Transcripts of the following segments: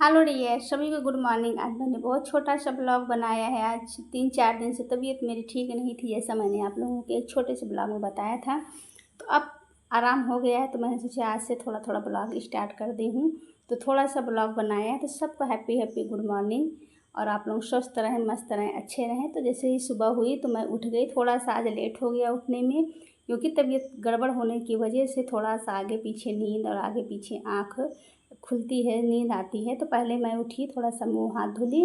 Hello dear, सभी को good morning. आज मैंने बहुत छोटा सा ब्लॉग बनाया है। आज 3-4 दिन से तबीयत मेरी ठीक नहीं थी, जैसा मैंने आप लोगों के एक छोटे से ब्लॉग में बताया था। तो अब आराम हो गया है, तो मैंने सोचा आज से थोड़ा थोड़ा ब्लॉग स्टार्ट कर दी हूँ। तो थोड़ा सा ब्लॉग बनाया है। तो सबको हैप्पी हैप्पी गुड मॉर्निंग, और आप लोग स्वस्थ रहें, मस्त रहें, अच्छे रहें। तो जैसे ही सुबह हुई तो मैं उठ गई। थोड़ा सा आज लेट हो गया उठने में, क्योंकि तबीयत गड़बड़ होने की वजह से थोड़ा सा आगे पीछे नींद और आगे पीछे आँख खुलती है, नींद आती है। तो पहले मैं उठी, थोड़ा सा मुँह हाथ धुली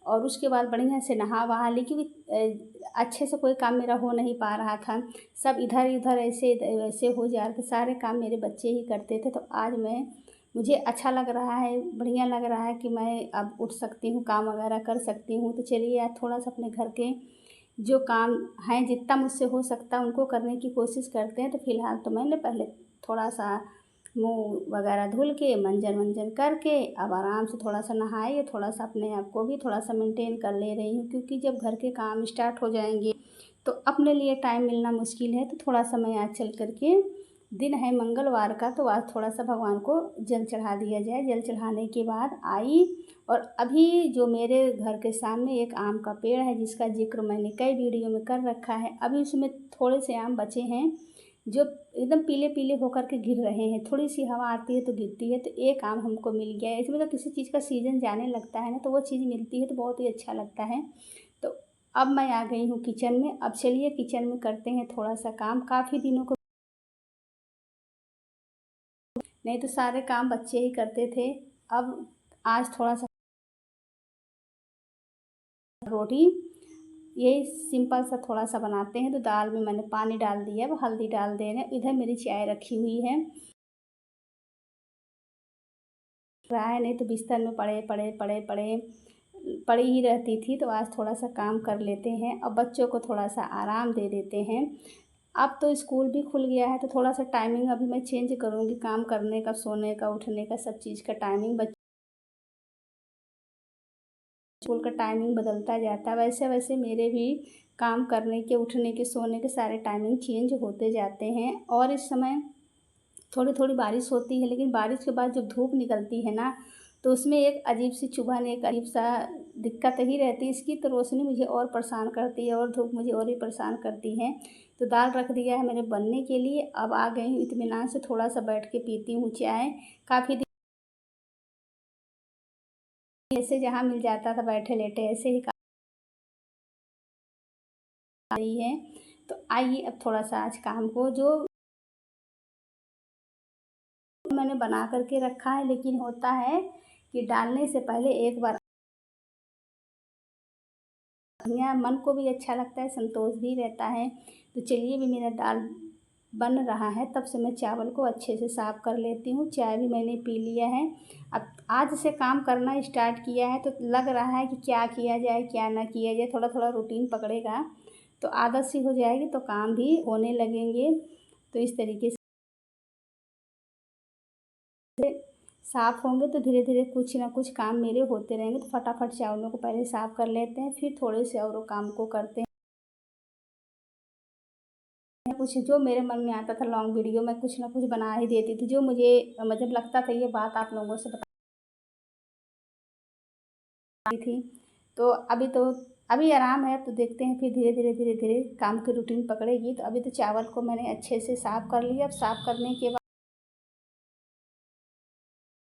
और उसके बाद बढ़िया से नहा वहा ली, क्योंकि अच्छे से कोई काम मेरा हो नहीं पा रहा था। सब इधर उधर ऐसे वैसे हो जा रहे थे, सारे काम मेरे बच्चे ही करते थे। तो आज मुझे अच्छा लग रहा है, बढ़िया लग रहा है कि मैं अब उठ सकती हूँ, काम वगैरह कर सकती हूँ। तो चलिए आज थोड़ा सा अपने घर के जो काम हैं, जितना मुझसे हो सकता है उनको करने की कोशिश करते हैं। तो फिलहाल तो मैंने पहले थोड़ा सा मुँह वगैरह धुल के मंजन वंजन करके अब आराम से थोड़ा सा नहाई, थोड़ा सा अपने आप को भी थोड़ा सा मेंटेन कर ले रही हूँ। क्योंकि जब घर के काम स्टार्ट हो जाएंगे तो अपने लिए टाइम मिलना मुश्किल है। तो थोड़ा सा मैं आज चल करके, दिन है मंगलवार का, तो आज थोड़ा सा भगवान को जल चढ़ा दिया जाए। जल चढ़ाने के बाद आई, और अभी जो मेरे घर के सामने एक आम का पेड़ है, जिसका जिक्र मैंने कई वीडियो में कर रखा है। अभी उसमें थोड़े से आम बचे हैं जो एकदम पीले पीले होकर के गिर रहे हैं। थोड़ी सी हवा आती है तो गिरती है। तो एक आम हमको मिल गया है। इसमें तो किसी चीज़ का सीज़न जाने लगता है ना, तो वो चीज़ मिलती है तो बहुत ही अच्छा लगता है। तो अब मैं आ गई हूँ किचन में। अब चलिए किचन में करते हैं थोड़ा सा काम। काफ़ी दिनों को नहीं तो सारे काम बच्चे ही करते थे। अब आज थोड़ा सा रोटी, यही सिंपल सा थोड़ा सा बनाते हैं। तो दाल में मैंने पानी डाल दिया, अब हल्दी डाल दे रहे हैं। इधर मेरी चाय रखी हुई है, रहा है, नहीं तो बिस्तर में पड़े पड़े पड़े पड़े पड़ी ही रहती थी। तो आज थोड़ा सा काम कर लेते हैं। अब बच्चों को थोड़ा सा आराम दे देते हैं। अब तो स्कूल भी खुल गया है, तो थोड़ा सा टाइमिंग अभी मैं चेंज करूँगी, काम करने का, सोने का, उठने का, सब चीज़ का टाइमिंग। बच्चे स्कूल का टाइमिंग बदलता जाता है, वैसे वैसे मेरे भी काम करने के, उठने के, सोने के सारे टाइमिंग चेंज होते जाते हैं। और इस समय थोड़ी थोड़ी बारिश होती है, लेकिन बारिश के बाद जब धूप निकलती है ना, तो उसमें एक अजीब सी चुभन, एक अजीब सा दिक्कत ही रहती है। इसकी तो रोशनी मुझे और परेशान करती है और धूप मुझे और ही परेशान करती है। तो दाल रख दिया है मैंने बनने के लिए। अब आ गई हूँ इत्मीनान से, थोड़ा सा बैठ के पीती हूँ चाय। काफ़ी दिन ऐसे जहाँ मिल जाता था बैठे लेटे ऐसे ही रही है। तो आइए अब थोड़ा सा आज काम को, जो मैंने बना करके रखा है, लेकिन होता है कि डालने से पहले एक बार बढ़िया, मन को भी अच्छा लगता है, संतोष भी रहता है। तो चलिए, भी मेरा दाल बन रहा है, तब से मैं चावल को अच्छे से साफ़ कर लेती हूँ। चाय भी मैंने पी लिया है। अब आज से काम करना स्टार्ट किया है, तो लग रहा है कि क्या किया जाए क्या ना किया जाए, थोड़ा थोड़ा रूटीन पकड़ेगा तो आदत सी हो जाएगी, तो काम भी होने लगेंगे। तो इस तरीके से साफ़ होंगे तो धीरे धीरे कुछ ना कुछ काम मेरे होते रहेंगे। तो फटाफट चावलों को पहले साफ़ कर लेते हैं, फिर थोड़े से और काम को करते हैं। कुछ जो मेरे मन में आता था लॉन्ग वीडियो में कुछ ना कुछ बना ही देती थी, जो मुझे मतलब लगता था ये बात आप लोगों से बताई थी। तो अभी आराम है। तो देखते हैं फिर धीरे धीरे धीरे धीरे काम की रूटीन पकड़ेगी। तो अभी तो चावल को मैंने अच्छे से साफ़ कर लिया। अब साफ़ करने के बाद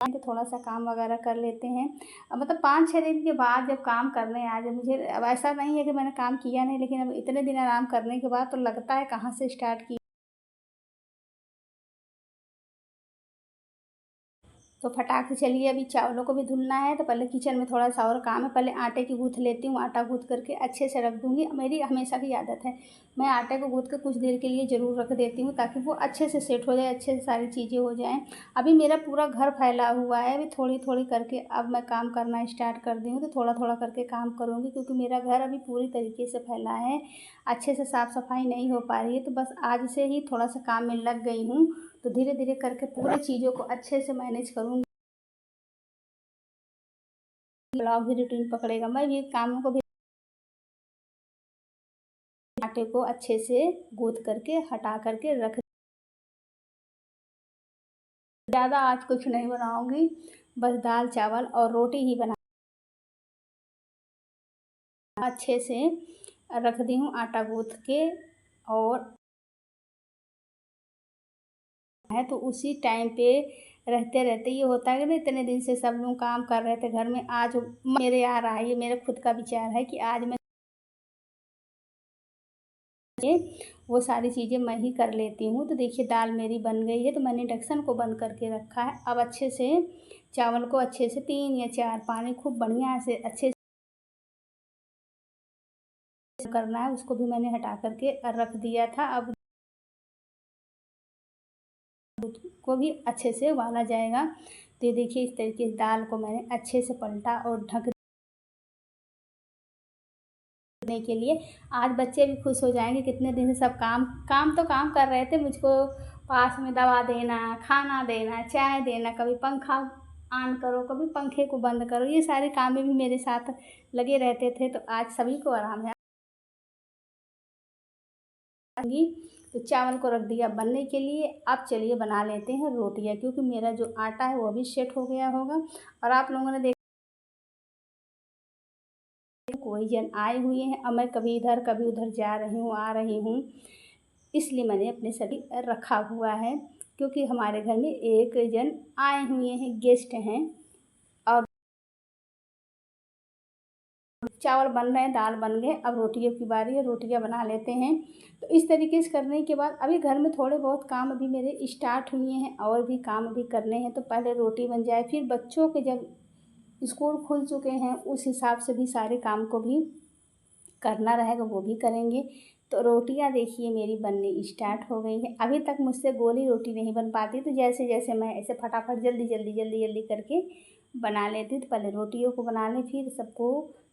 तो थोड़ा सा काम वगैरह कर लेते हैं। अब मतलब 5-6 दिन के बाद जब काम करने आ जाए, मुझे अब ऐसा नहीं है कि मैंने काम किया नहीं, लेकिन अब इतने दिन आराम करने के बाद तो लगता है कहाँ से स्टार्ट किया। तो फटाक से चलिए, अभी चावलों को भी धुलना है। तो पहले किचन में थोड़ा सा और काम है, पहले आटे की गूँथ लेती हूँ। आटा गूँथ करके अच्छे से रख दूँगी। मेरी हमेशा की आदत है, मैं आटे को गूँथ के कुछ देर के लिए ज़रूर रख देती हूँ, ताकि वो अच्छे से सेट हो जाए, अच्छे से सारी चीज़ें हो जाएँ। अभी मेरा पूरा घर फैला हुआ है, अभी थोड़ी थोड़ी करके अब मैं काम करना स्टार्ट कर दी हूँ। तो थोड़ा थोड़ा करके काम करूँगी, क्योंकि मेरा घर अभी पूरी तरीके से फैला है, अच्छे से साफ़ सफाई नहीं हो पा रही है। तो बस आज से ही थोड़ा सा काम में लग गई हूँ। तो धीरे धीरे करके पूरी चीज़ों को अच्छे से मैनेज करूँगी। ब्लॉग भी रूटीन पकड़ेगा, मैं भी कामों को भी आटे को अच्छे से गूँथ करके हटा करके रख ज़्यादा आज कुछ नहीं बनाऊँगी, बस दाल चावल और रोटी ही बना अच्छे से रख दी हूँ आटा गूँथ के। और है तो उसी टाइम पे रहते रहते ये होता है कि ना, इतने दिन से सब लोग काम कर रहे थे घर में, आज मेरे आ रहा है, ये मेरा खुद का विचार है कि आज मैं वो सारी चीज़ें मैं ही कर लेती हूँ। तो देखिए दाल मेरी बन गई है, तो मैंने इंडक्शन को बंद करके रखा है। अब अच्छे से चावल को अच्छे से 3 या 4 पानी खूब बढ़िया से अच्छे से करना है, उसको भी मैंने हटा करके रख दिया था। अब दूध को भी अच्छे से उबाला जाएगा। तो ये देखिए इस तरीके से दाल को मैंने अच्छे से पलटा और ढक देने के लिए। आज बच्चे भी खुश हो जाएंगे, कितने दिन से सब काम काम तो काम कर रहे थे, मुझको पास में दवा देना, खाना देना, चाय देना, कभी पंखा ऑन करो, कभी पंखे को बंद करो, ये सारे काम में भी मेरे साथ लगे रहते थे। तो आज सभी को आराम है। तो चावल को रख दिया बनने के लिए। अब चलिए बना लेते हैं रोटियां, क्योंकि मेरा जो आटा है वो भी सेट हो गया होगा। और आप लोगों ने देखा कोई जन आए हुए हैं, अब मैं कभी इधर कभी उधर जा रही हूँ, आ रही हूँ, इसलिए मैंने अपने सभी रखा हुआ है। क्योंकि हमारे घर में एक जन आए हुए हैं, गेस्ट हैं। और चावल बन रहे हैं, दाल बन गए, अब रोटियों की बारी है, रोटियां बना लेते हैं। तो इस तरीके से करने के बाद अभी घर में थोड़े बहुत काम अभी मेरे स्टार्ट हुए हैं, और भी काम अभी करने हैं। तो पहले रोटी बन जाए, फिर बच्चों के जब स्कूल खुल चुके हैं उस हिसाब से भी सारे काम को भी करना रहेगा, वो भी करेंगे। तो रोटियां देखिए मेरी बननी स्टार्ट हो गई है। अभी तक मुझसे गोली रोटी नहीं बन पाती, तो जैसे जैसे मैं ऐसे फटाफट जल्दी जल्दी जल्दी जल्दी करके बना लेती। तो पहले रोटियों को बना लें, फिर सबको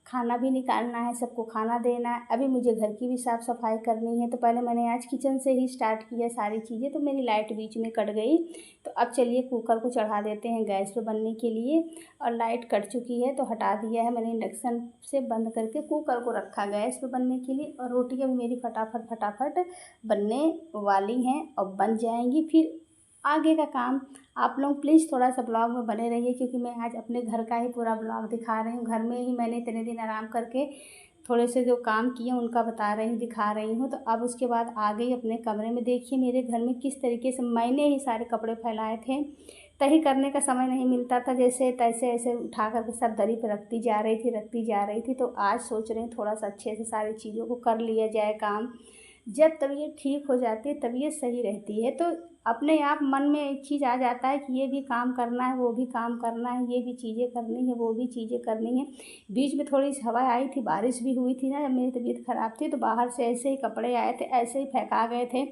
खाना भी निकालना है, सबको खाना देना है। अभी मुझे घर की भी साफ़ सफाई करनी है, तो पहले मैंने आज किचन से ही स्टार्ट किया सारी चीज़ें। तो मेरी लाइट बीच में कट गई। तो अब चलिए कुकर को चढ़ा देते हैं गैस पे बनने के लिए। और लाइट कट चुकी है तो हटा दिया है मैंने, इंडक्शन से बंद करके कुकर को रखा गैस पे बनने के लिए। और रोटियाँ भी मेरी फटाफट फटाफट बनने वाली हैं और बन जाएंगी। फिर आगे का काम आप लोग प्लीज़ थोड़ा सा ब्लॉग में बने रहिए, क्योंकि मैं आज अपने घर का ही पूरा ब्लॉग दिखा रही हूँ। घर में ही मैंने इतने दिन आराम करके थोड़े से जो काम किए उनका बता रही हूँ, दिखा रही हूँ। तो अब उसके बाद आ गई अपने कमरे में। देखिए मेरे घर में किस तरीके से मैंने ही सारे कपड़े फैलाए थे। तही करने का समय नहीं मिलता था, जैसे तैसे ऐसे उठा करके सब दरी पर रखती जा रही थी। तो आज सोच रही हूँ थोड़ा सा अच्छे से सारी चीज़ों को कर लिया जाए काम। जब तबीयत ठीक हो जाती है, तबीयत सही रहती है, तो अपने आप मन में एक चीज़ आ जाता है कि ये भी काम करना है, वो भी काम करना है, ये भी चीज़ें करनी है, वो भी चीज़ें करनी है। बीच में थोड़ी सी हवा आई थी, बारिश भी हुई थी ना, जब मेरी तबीयत ख़राब थी, तो बाहर से ऐसे ही कपड़े आए थे, ऐसे ही फेंका गए थे।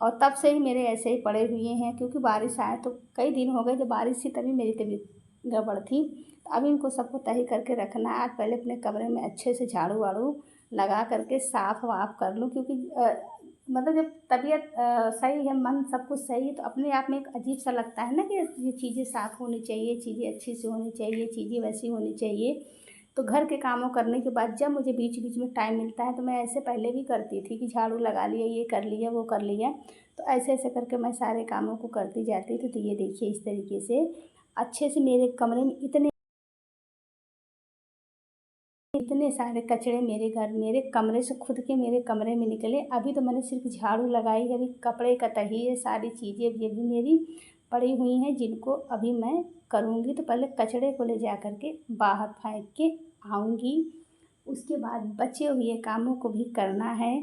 और तब से ही मेरे ऐसे ही पड़े हुए हैं, क्योंकि बारिश आए तो कई दिन हो गए, जब बारिश थी तभी मेरी तबीयत गड़बड़ थी। तो अभी इनको सबको तही करके रखना है। आज पहले अपने कमरे में अच्छे से झाड़ू वाड़ू लगा करके साफ़ वाफ कर लूँ, क्योंकि मतलब जब तबीयत सही है, मन सब कुछ सही है, तो अपने आप में एक अजीब सा लगता है ना कि ये चीज़ें साफ़ होनी चाहिए, चीज़ें अच्छी से होनी चाहिए, चीज़ें वैसी होनी चाहिए। तो घर के कामों करने के बाद जब मुझे बीच बीच में टाइम मिलता है, तो मैं ऐसे पहले भी करती थी कि झाड़ू लगा लिया, ये कर लिया, वो कर लिया। तो ऐसे ऐसे करके मैं सारे कामों को करती जाती थी। तो ये देखिए इस तरीके से अच्छे से मेरे कमरे में इतने सारे कचरे मेरे कमरे से, खुद के मेरे कमरे में निकले। अभी तो मैंने सिर्फ झाड़ू लगाई है, अभी कपड़े का तही है, सारी चीज़ें ये भी मेरी पड़ी हुई हैं, जिनको अभी मैं करूँगी। तो पहले कचड़े को ले जा कर के बाहर फेंक के आऊँगी, उसके बाद बचे हुए कामों को भी करना है।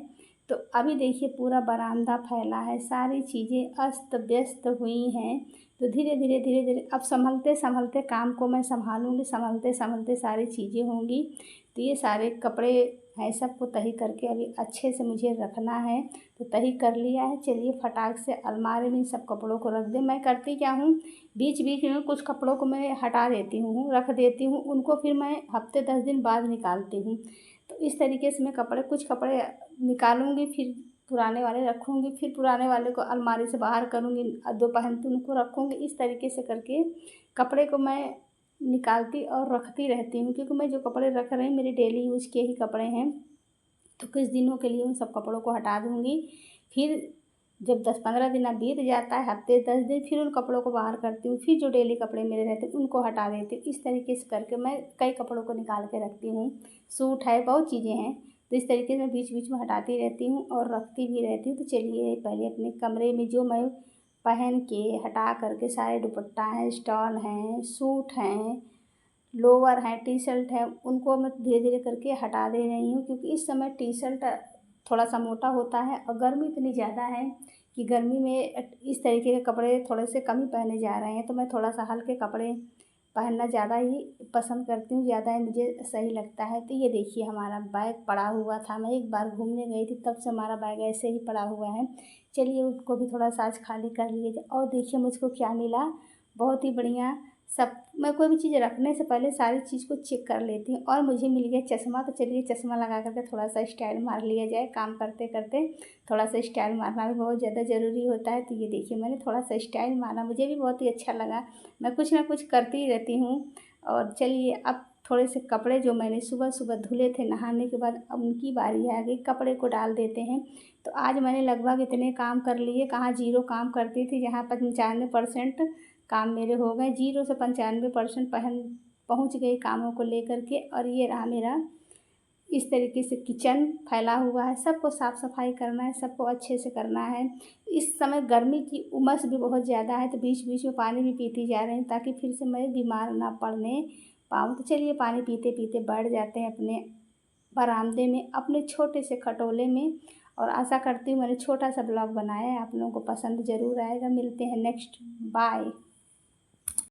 तो अभी देखिए पूरा बरामदा फैला है, सारी चीज़ें अस्त व्यस्त हुई हैं। तो धीरे धीरे धीरे धीरे अब संभलते संभलते काम को मैं संभालूँगी, संभलते संभलते सारी चीज़ें होंगी। तो ये सारे कपड़े हैं, सबको तही करके अभी अच्छे से मुझे रखना है। तो तही कर लिया है, चलिए फटाक से अलमारी में सब कपड़ों को रख दें। मैं करती क्या हूँ, बीच बीच में कुछ कपड़ों को मैं हटा देती हूँ, रख देती हूँ, उनको फिर मैं हफ्ते 10 दिन बाद निकालती हूँ। तो इस तरीके से मैं कुछ कपड़े निकालूँगी, फिर पुराने वाले रखूँगी, फिर पुराने वाले को अलमारी से बाहर करूँगी, दो पहनती उनको रखूँगी। इस तरीके से करके कपड़े को मैं निकालती और रखती रहती हूँ, क्योंकि मैं जो कपड़े रख रही हूँ मेरे डेली यूज के ही कपड़े हैं। तो कुछ दिनों के लिए उन सब कपड़ों को हटा दूँगी। फिर जब 10-15 दिन अब बीत जाता है, हफ्ते 10 दिन, फिर उन कपड़ों को बाहर करती हूँ, फिर जो डेली कपड़े मेरे रहते हैं उनको हटा देती हूँ। इस तरीके से करके मैं कई कपड़ों को निकाल के रखती हूँ। सूट है, बहुत चीज़ें हैं, तो इस तरीके से मैं बीच बीच में हटाती रहती हूँ और रखती भी रहती हूँ। तो चलिए पहले अपने कमरे में जो मैं पहन के हटा करके सारे दुपट्टा हैं, स्टॉल हैं, सूट हैं, लोअर हैं, टी शर्ट है, उनको मैं धीरे धीरे करके हटा दे रही हूँ, क्योंकि इस समय टी शर्ट थोड़ा सा मोटा होता है और गर्मी इतनी ज़्यादा है कि गर्मी में इस तरीके के कपड़े थोड़े से कम ही पहने जा रहे हैं। तो मैं थोड़ा सा हल्के कपड़े पहनना ज़्यादा ही पसंद करती हूँ, ज़्यादा ही मुझे सही लगता है। तो ये देखिए हमारा बैग पड़ा हुआ था, मैं एक बार घूमने गई थी तब से हमारा बैग ऐसे ही पड़ा हुआ है। चलिए उसको भी थोड़ा सा आज खाली कर लिए जाए। और देखिए मुझको क्या मिला, बहुत ही बढ़िया। सब मैं कोई भी चीज़ रखने से पहले सारी चीज़ को चेक कर लेती हूँ। और मुझे मिल गया चश्मा, तो चलिए चश्मा लगा करके थोड़ा सा स्टाइल मार लिया जाए। काम करते करते थोड़ा सा स्टाइल मारना भी बहुत ज़्यादा ज़रूरी होता है। तो ये देखिए मैंने थोड़ा सा स्टाइल मारा, मुझे भी बहुत ही अच्छा लगा। मैं कुछ ना कुछ करती ही रहती हूँ। और चलिए अब थोड़े से कपड़े जो मैंने सुबह सुबह धुले थे नहाने के बाद, अब उनकी बारी आ गई, कपड़े को डाल देते हैं। तो आज मैंने लगभग इतने काम कर लिए, कहाँ 0 काम करती थी, जहाँ 95% काम मेरे हो गए। 0 से 95% पहुँच गई कामों को लेकर के। और ये रहा मेरा इस तरीके से किचन फैला हुआ है, सबको साफ़ सफाई करना है, सबको अच्छे से करना है। इस समय गर्मी की उमस भी बहुत ज़्यादा है, तो बीच बीच में पानी भी पीती जा रही हूँ ताकि फिर से मैं बीमार ना पड़ने पाऊँ। तो चलिए पानी पीते पीते बैठ जाते हैं अपने बरामदे में, अपने छोटे से खटोले में। और आशा करती हूँ मैंने छोटा सा ब्लॉग बनाया है, आप लोगों को पसंद ज़रूर आएगा। मिलते हैं नेक्स्ट, बाय।